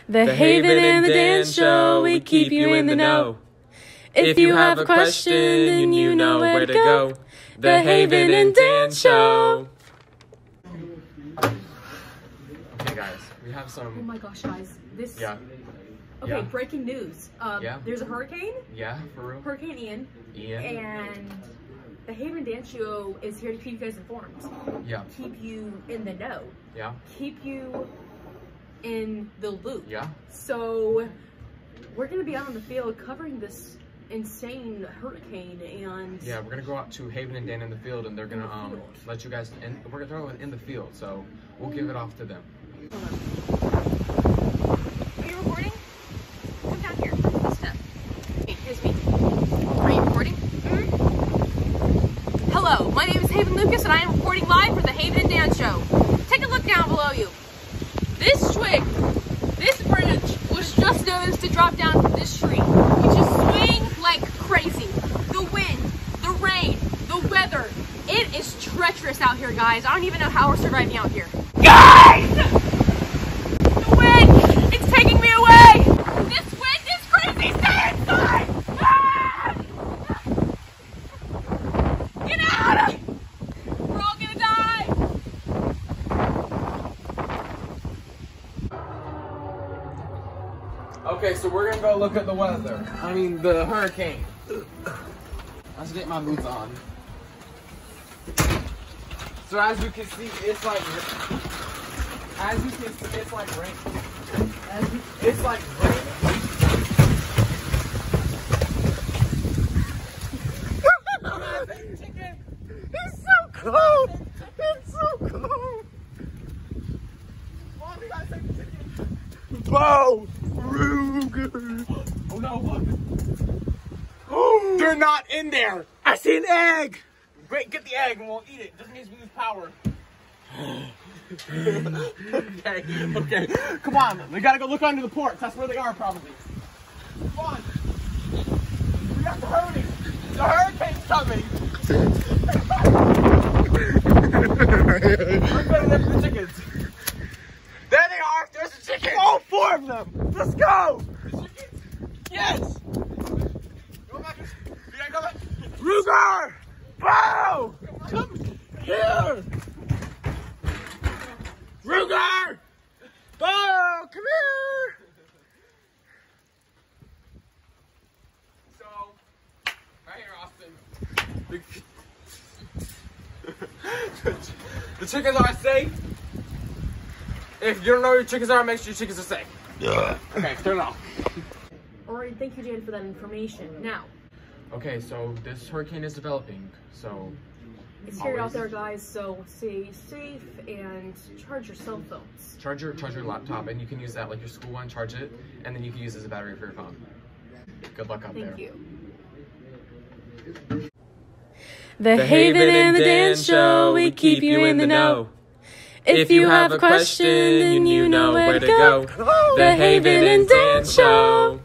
The Haven and the Dan Show, we keep you in the know. If you have a question, then you know where to go. The Haven and Dan Show. Okay, guys, we have some. Oh my gosh, guys, this. Yeah. Okay, Yeah. breaking news. Yeah. There's a hurricane. Yeah, for real. Hurricane Ian. And the Haven and Dan Show is here to keep you guys informed. Yeah. Keep you in the know. Yeah. Keep you in the loop. Yeah. So we're gonna be out on the field covering this insane hurricane, and yeah, we're gonna go out to Haven and Dan in the field, and they're gonna let you guys. And we're gonna throw it in the field, so we'll give it off to them. Are you recording? Come down here. Step. Here's me. Are you recording? Mm-hmm. Hello, my name is Haven Lucas, and I am reporting live for the Haven and Dan Show. Take a look down below you. This twig, this branch, was just noticed to drop down from this tree. You just swing like crazy. The wind, the rain, the weather. It is treacherous out here, guys. I don't even know how we're surviving out here. Guys! The wind! It's taking me away! This wind is crazy! Stay inside! Ah! Get out! We're all gonna die! Okay, so we're gonna go look at the weather. I mean, the hurricane. Let's get my boots on. So as you can see, it's like rain. It's like rain. It's so cold. It's so cold. Mom, you guys take the chicken. Whoa! Ruger! Oh no, look! They're not in there! I see an egg! Great, get the egg and we'll eat it. Just means we lose power. Okay. Come on, we gotta go look under the porch. That's where they are, probably. Come on. We got the hurricane. The hurricane's coming. I'm gonna look for the chickens. There they are! There's a chicken! All 4 of them! Let's go! The chickens? Yes! Go back. You gotta go back. Ruger! Bow! Come here! Ruger! Bow! Come here! So, right here, Austin. The chickens are safe. If you don't know where your chickens are, make sure your chickens are safe. Yeah. Okay, turn it off. Alright, thank you, Jan, for that information. Now. Okay, so this hurricane is developing, so... It's here out there, guys, so stay safe and charge your cell phones. Charge your laptop, and you can use that, like your school one, charge it, and then you can use it as a battery for your phone. Good luck out there. Thank you. The Haven and the Dan Show, we keep you in the know. If you have a question, then you know where to go. The Haven and Dan Show.